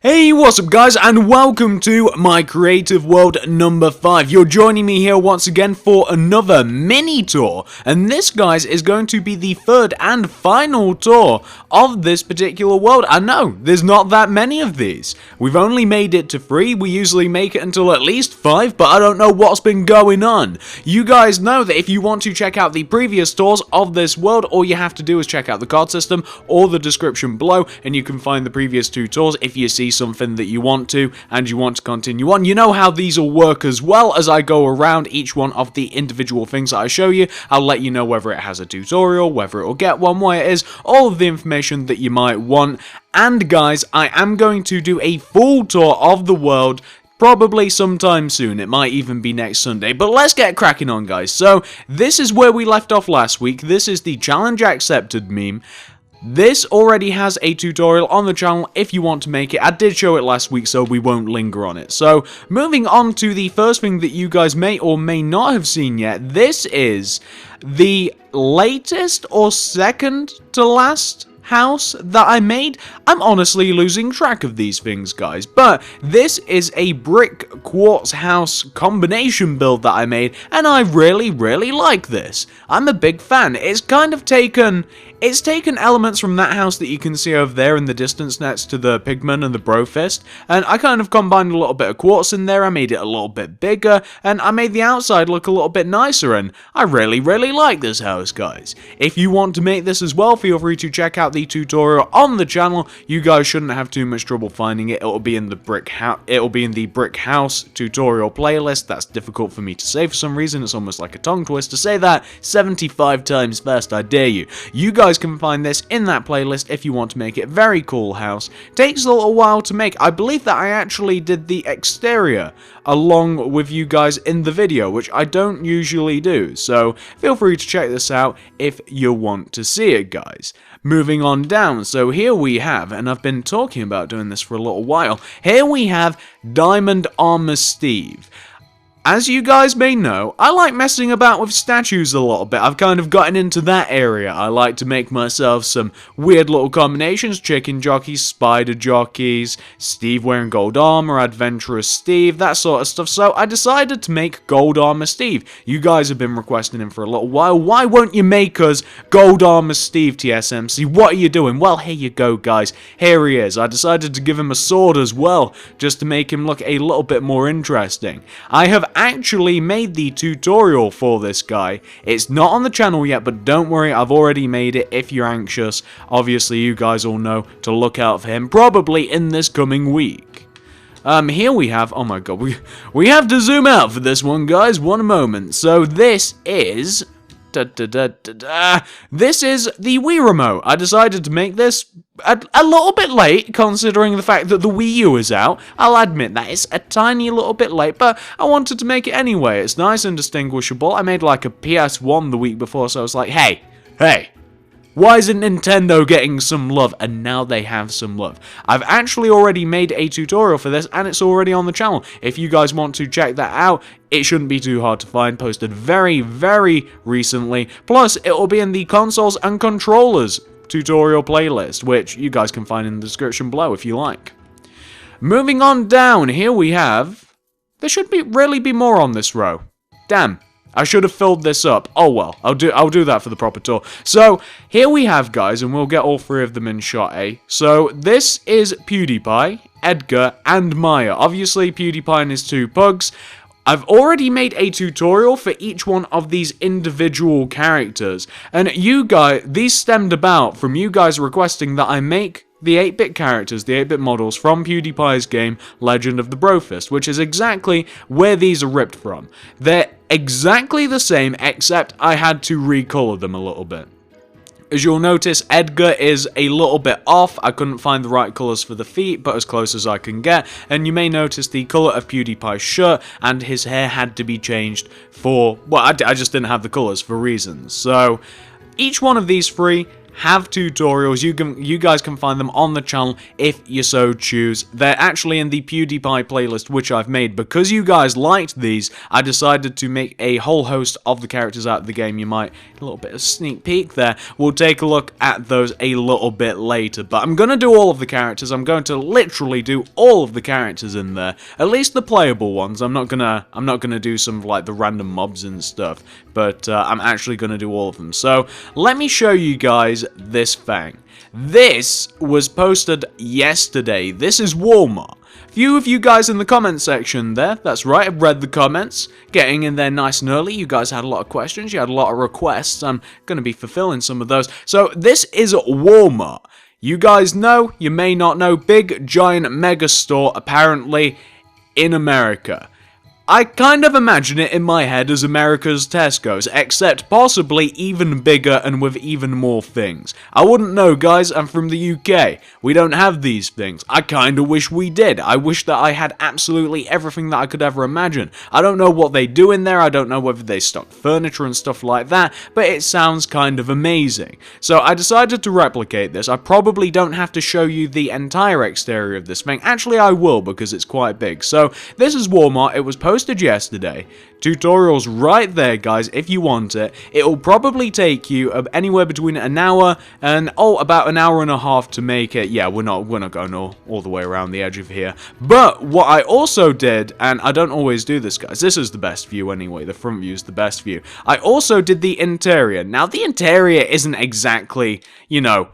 Hey, what's up guys, and welcome to my creative world number 5. You're joining me here once again for another mini tour, and this, guys, is going to be the third and final tour of this particular world. I know, there's not that many of these. We've only made it to 3, we usually make it until at least 5, but I don't know what's been going on. You guys know that if you want to check out the previous tours of this world, all you have to do is check out the card system or the description below, and you can find the previous 2 tours if you see something that you want to and you want to continue on. You know how these will work as well. As I go around each one of the individual things that I show you, I'll let you know whether it has a tutorial, whether it will get one, why it is, all of the information that you might want. And guys, I am going to do a full tour of the world probably sometime soon. It might even be next Sunday. But let's get cracking on, guys. So this is where we left off last week. This is the challenge accepted meme. This already has a tutorial on the channel if you want to make it. I did show it last week, so we won't linger on it. So, moving on to the first thing that you guys may or may not have seen yet. This is the latest or second to last house that I made. I'm honestly losing track of these things, guys, but this is a brick quartz house combination build that I made, and I really like this. I'm a big fan. It's kind of taken elements from that house that you can see over there in the distance next to the pigman and the brofist, and I kind of combined a little bit of quartz in there. I made it a little bit bigger, and I made the outside look a little bit nicer, and I really like this house, guys. If you want to make this as well, feel free to check out the tutorial on the channel. You guys shouldn't have too much trouble finding it. It'll be in the brick house tutorial playlist. That's difficult for me to say for some reason. It's almost like a tongue twister. Say that 75 times fast, I dare you. You guys can find this in that playlist if you want to make it. Very cool house. Takes a little while to make. I believe that I actually did the exterior along with you guys in the video, which I don't usually do, so feel free to check this out if you want to see it, guys. Moving on down, so here we have, and I've been talking about doing this for a little while, here we have Diamond Armor Steve. As you guys may know, I like messing about with statues a little bit. I've kind of gotten into that area. I like to make myself some weird little combinations. Chicken jockeys, spider jockeys, Steve wearing gold armor, adventurous Steve, that sort of stuff. So I decided to make gold armor Steve. You guys have been requesting him for a little while. Why won't you make us gold armor Steve, TSMC? What are you doing? Well, here you go, guys. Here he is. I decided to give him a sword as well, just to make him look a little bit more interesting. I have actually made the tutorial for this guy. It's not on the channel yet, but don't worry, I've already made it if you're anxious. Obviously, you guys all know to look out for him, probably in this coming week. Here we have, oh my god, we have to zoom out for this one, guys, one moment. So this is, this is the Wii remote. I decided to make this a little bit late, considering the fact that the Wii U is out. I'll admit that it's a tiny little bit late, but I wanted to make it anyway. It's nice and distinguishable. I made like a PS1 the week before, so I was like, hey, why isn't Nintendo getting some love? And now they have some love. I've actually already made a tutorial for this, and it's already on the channel. If you guys want to check that out, it shouldn't be too hard to find. Posted very recently. Plus, it will be in the consoles and controllers tutorial playlist, which you guys can find in the description below if you like. Moving on down, here we have... There should really be more on this row. Damn. I should have filled this up. Oh well, I'll do that for the proper tour. So, here we have, guys, and we'll get all 3 of them in shot A. So, this is PewDiePie, Edgar, and Maya. Obviously, PewDiePie and his 2 pugs. I've already made a tutorial for each one of these individual characters, and you guys, these stemmed about from you guys requesting that I make the 8-bit characters, the 8-bit models from PewDiePie's game, Legend of the Brofist, which is exactly where these are ripped from. They're exactly the same, except I had to recolor them a little bit. As you'll notice, Edgar is a little bit off. I couldn't find the right colours for the feet, but as close as I can get. And you may notice the colour of PewDiePie's shirt and his hair had to be changed for, well, I just didn't have the colours for reasons. So, each one of these 3 have tutorials. You guys can find them on the channel if you so choose. They're actually in the PewDiePie playlist, which I've made. Because you guys liked these, I decided to make a whole host of the characters out of the game. You might, a little bit of sneak peek there. We'll take a look at those a little bit later. But I'm going to do all of the characters. I'm going to literally do all of the characters in there. At least the playable ones. I'm not gonna do some of like the random mobs and stuff. But I'm actually going to do all of them. So let me show you guys this thing. This was posted yesterday. This is Walmart. Few of you guys in the comment section there, that's right, I've read the comments, getting in there nice and early. You guys had a lot of questions, you had a lot of requests. I'm going to be fulfilling some of those. So this is Walmart. You guys know, you may not know, big giant mega store apparently in America. I kind of imagine it in my head as America's Tesco's, except possibly even bigger and with even more things. I wouldn't know, guys, I'm from the UK. We don't have these things. I kinda wish we did. I wish that I had absolutely everything that I could ever imagine. I don't know what they do in there, I don't know whether they stock furniture and stuff like that, but it sounds kind of amazing. So I decided to replicate this. I probably don't have to show you the entire exterior of this thing. Actually, I will, because it's quite big. So, this is Walmart. It was posted yesterday. Tutorials right there, guys, if you want it. It'll probably take you anywhere between an hour and about an hour and a half to make it. Yeah, we're not going all the way around the edge of here. But what I also did, and I don't always do this, guys, this is the best view anyway, the front view is the best view. I also did the interior. Now the interior isn't exactly, you know,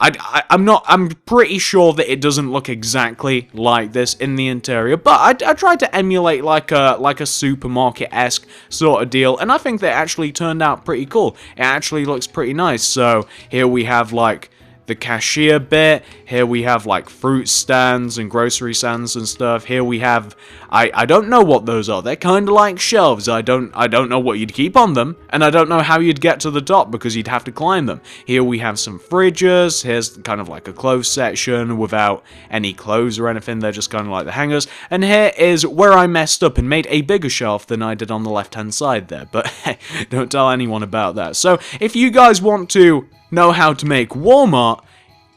I'm pretty sure that it doesn't look exactly like this in the interior, but I tried to emulate like a supermarket-esque sort of deal, and I think that actually turned out pretty cool. It actually looks pretty nice. So here we have like the cashier bit, here we have like fruit stands and grocery stands and stuff. Here we have, I don't know what those are. They're kind of like shelves. I don't know what you'd keep on them, and I don't know how you'd get to the top because you'd have to climb them. Here we have some fridges. Here's kind of like a clothes section without any clothes or anything. They're just kind of like the hangers. And here is where I messed up and made a bigger shelf than I did on the left-hand side there. But hey, don't tell anyone about that. So if you guys want to know how to make Walmart,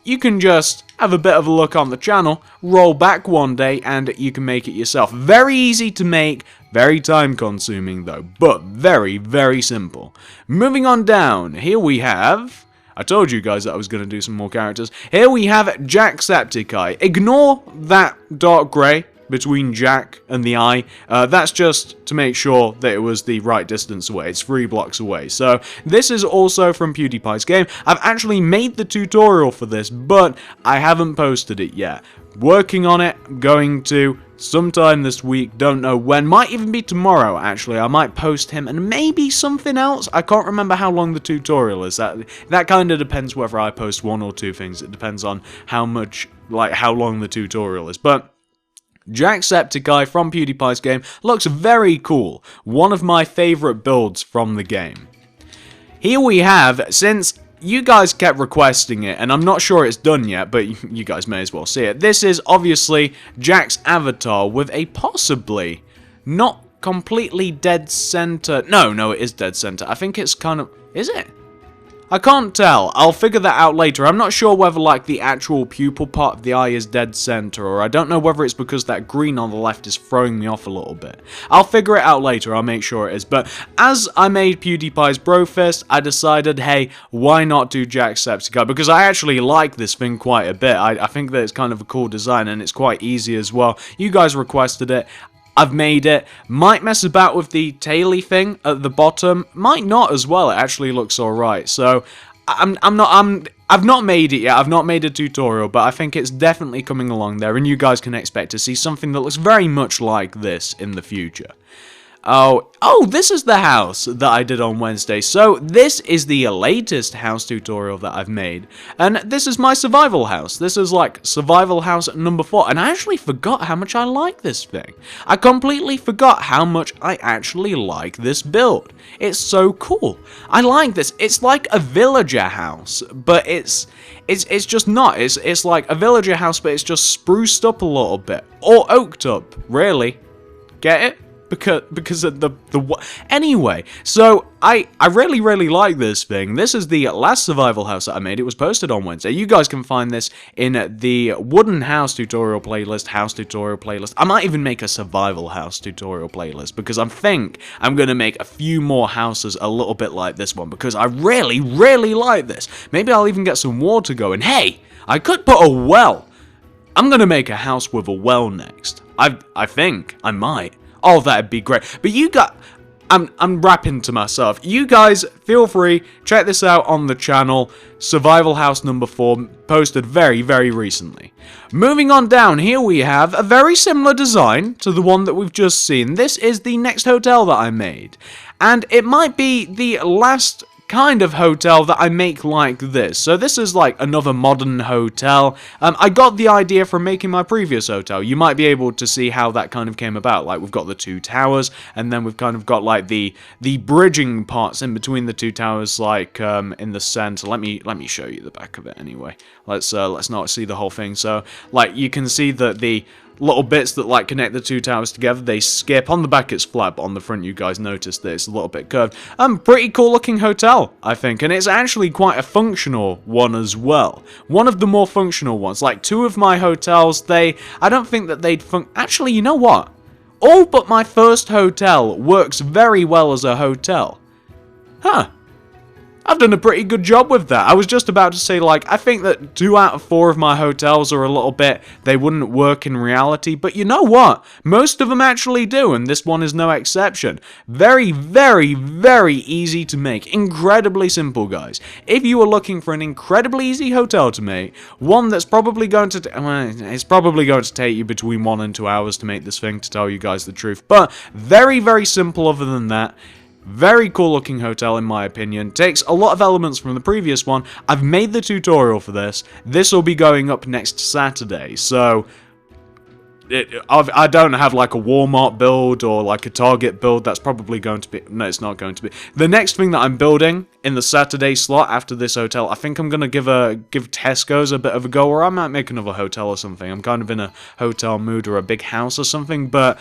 you can just have a bit of a look on the channel, roll back one day, and you can make it yourself. Very easy to make, very time consuming though, but very, very simple. Moving on down, here we have, I told you guys that I was going to do some more characters. Here we have Jacksepticeye. Ignore that dark grey between Jack and the eye. That's just to make sure that it was the right distance away. It's 3 blocks away. So this is also from PewDiePie's game. I've actually made the tutorial for this, but I haven't posted it yet. Working on it, going to sometime this week, don't know when. Might even be tomorrow, actually. I might post him and maybe something else. I can't remember how long the tutorial is. That kind of depends whether I post 1 or 2 things. It depends on how long the tutorial is. But Jacksepticeye from PewDiePie's game looks very cool. One of my favourite builds from the game. Here we have, since you guys kept requesting it, and I'm not sure it's done yet, but you guys may as well see it. This is obviously Jack's avatar with a possibly not completely dead center. No, it is dead center. I think it's kind of, is it? I can't tell. I'll figure that out later. I'm not sure whether like the actual pupil part of the eye is dead center, or I don't know whether it's because that green on the left is throwing me off a little bit. I'll figure it out later. I'll make sure it is. But as I made PewDiePie's Brofist, I decided, hey, why not do Jacksepticeye? Because I actually like this thing quite a bit. I think that it's kind of a cool design, and it's quite easy as well. You guys requested it. I've made it. Might mess about with the taily thing at the bottom. Might not as well. It actually looks alright. So I've not made it yet. I've not made a tutorial, but I think it's definitely coming along there, and you guys can expect to see something that looks very much like this in the future. Oh, this is the house that I did on Wednesday. So this is the latest house tutorial that I've made, and this is my survival house. This is like survival house number 4, and I actually forgot how much I like this thing. I completely forgot how much I actually like this build. It's so cool. I like this. It's like a villager house, but it's just not. It's like a villager house, but it's just spruced up a little bit, or oaked up, really. Get it? because of the anyway. So I really like this thing. This is the last survival house that I made. It was posted on Wednesday. You guys can find this in the wooden house tutorial playlist, house tutorial playlist. I might even make a survival house tutorial playlist because I think I'm gonna make a few more houses a little bit like this one because I really like this. Maybe I'll even get some water going. Hey, I could put a well. I'm gonna make a house with a well next. I think I might. Oh, that'd be great. But you got, I'm rapping to myself. You guys, feel free, check this out on the channel. Survival House number 4, posted very recently. Moving on down, here we have a very similar design to the one that we've just seen. This is the next hotel that I made. And it might be the last kind of hotel that I make like this. So this is like another modern hotel. I got the idea from making my previous hotel. You might be able to see how that kind of came about. Like we've got the 2 towers, and then we've kind of got like the bridging parts in between the 2 towers, like in the center. Let me show you the back of it anyway. Let's not see the whole thing. So like you can see that the little bits that like connect the 2 towers together, they skip. On the back it's flat, but on the front you guys notice that it's a little bit curved. Pretty cool looking hotel, I think, and it's actually quite a functional one as well. One of the more functional ones. Like 2 of my hotels, I don't think that they'd actually, you know what? All but my first hotel works very well as a hotel. Huh. I've done a pretty good job with that. I was just about to say, like, I think that 2 out of 4 of my hotels are a little bit, they wouldn't work in reality, but you know what? Most of them actually do, and this one is no exception. Very easy to make. Incredibly simple, guys. If you are looking for an incredibly easy hotel to make, one that's probably going to, it's probably going to take you between 1 and 2 hours to make this thing, to tell you guys the truth, but very simple other than that. Very cool looking hotel in my opinion. Takes a lot of elements from the previous one. I've made the tutorial for this. This will be going up next Saturday. So I don't have like a Walmart build or like a Target build. That's probably going to be... No, it's not going to be. The next thing that I'm building in the Saturday slot after this hotel, I think I'm going to give Tesco's a bit of a go, or I might make another hotel or something. I'm kind of in a hotel mood, or a big house or something, but...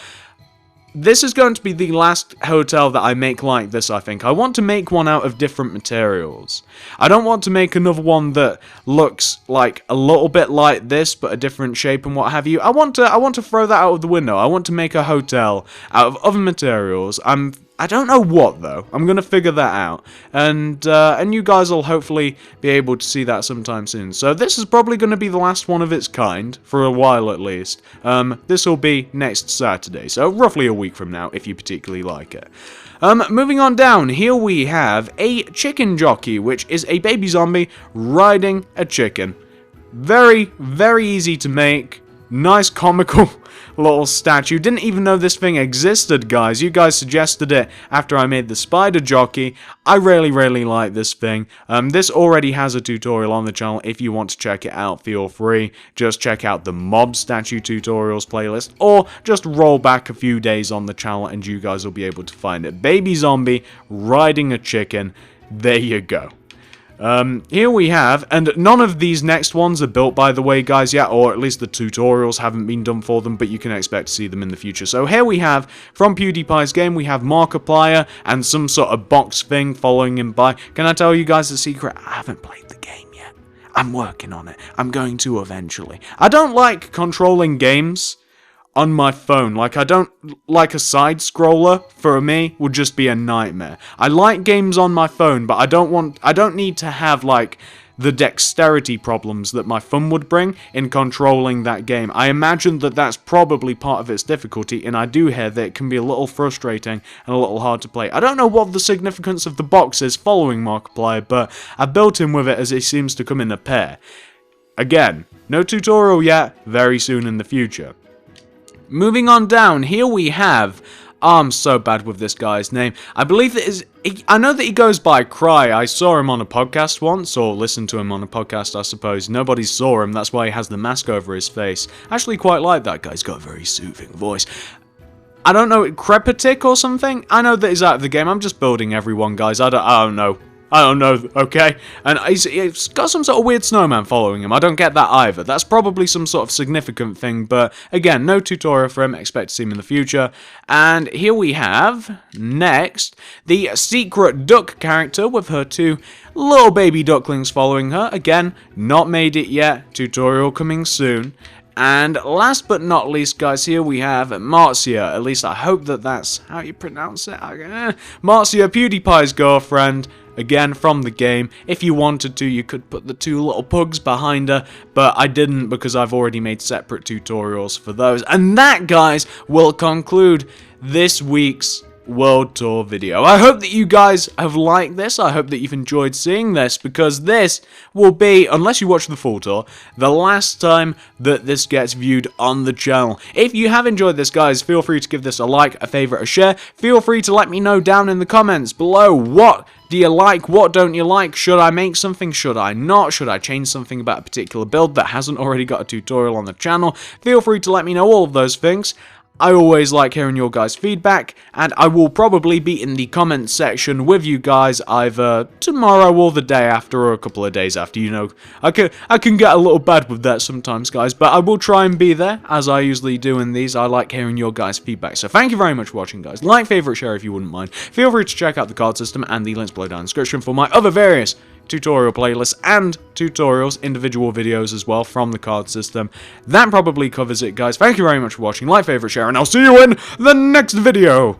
This is going to be the last hotel that I make like this, I think. I want to make one out of different materials. I don't want to make another one that looks like a little bit like this, but a different shape and what have you. I want to throw that out of the window. I want to make a hotel out of other materials. I don't know what, though. I'm going to figure that out. And you guys will hopefully be able to see that sometime soon. So this is probably going to be the last one of its kind, for a while at least. This will be next Saturday, so roughly a week from now, if you particularly like it. Moving on down, here we have a chicken jockey, which is a baby zombie riding a chicken. Very easy to make. Nice comical little statue. Didn't even know this thing existed, guys. You guys suggested it after I made the spider jockey. I really like this thing. This already has a tutorial on the channel. If you want to check it out, feel free. Just check out the mob statue tutorials playlist, or just roll back a few days on the channel and you guys will be able to find it. Baby zombie riding a chicken. There you go. Here we have, and none of these next ones are built, by the way, guys, yet, or at least the tutorials haven't been done for them, but you can expect to see them in the future. So here we have, from PewDiePie's game, we have Markiplier and some sort of box thing following him by. Can I tell you guys a secret? I haven't played the game yet. I'm working on it. I'm going to eventually. I don't like controlling games on my phone. Like, I don't like a side scroller. For me, would just be a nightmare. I like games on my phone, but I don't need to have like the dexterity problems that my thumb would bring in controlling that game. I imagine that that's probably part of its difficulty, and I do hear that it can be a little frustrating and a little hard to play. I don't know what the significance of the box is following Markiplier, but I built him with it as it seems to come in a pair. Again, no tutorial yet, very soon in the future. Moving on down, here we have... Oh, I'm so bad with this guy's name. I believe that I know that he goes by Cry. I saw him on a podcast once, or listened to him on a podcast, I suppose. Nobody saw him, that's why he has the mask over his face. I actually quite like that guy. He's got a very soothing voice. I don't know, Crepitic or something? I know that he's out of the game. I'm just building everyone, guys. I don't know. I don't know, okay? And he's got some sort of weird snowman following him. I don't get that either. That's probably some sort of significant thing, but again, no tutorial for him. Expect to see him in the future. And here we have, next, the secret duck character with her two little baby ducklings following her. Again, not made it yet. Tutorial coming soon. And last but not least, guys, here we have Marcia. At least I hope that that's how you pronounce it. Marcia, PewDiePie's girlfriend. Again, from the game. If you wanted to, you could put the two little pugs behind her, but I didn't because I've already made separate tutorials for those. And that, guys, will conclude this week's World Tour video. I hope that you guys have liked this. I hope that you've enjoyed seeing this, because this will be, unless you watch the full tour, the last time that this gets viewed on the channel. If you have enjoyed this, guys, feel free to give this a like, a favorite, a share. Feel free to let me know down in the comments below, what do you like, what don't you like? Should I make something, should I not? Should I change something about a particular build that hasn't already got a tutorial on the channel? Feel free to let me know all of those things. I always like hearing your guys' feedback, and I will probably be in the comments section with you guys either tomorrow or the day after, or a couple of days after. You know, I can get a little bad with that sometimes, guys, but I will try and be there, as I usually do in these. I like hearing your guys' feedback, so thank you very much for watching, guys. Like, favorite, share if you wouldn't mind. Feel free to check out the card system and the links below down in the description for my other various tutorial playlists and tutorials, individual videos as well from the card system. That probably covers it, guys. Thank you very much for watching. Like, favorite, share, and I'll see you in the next video.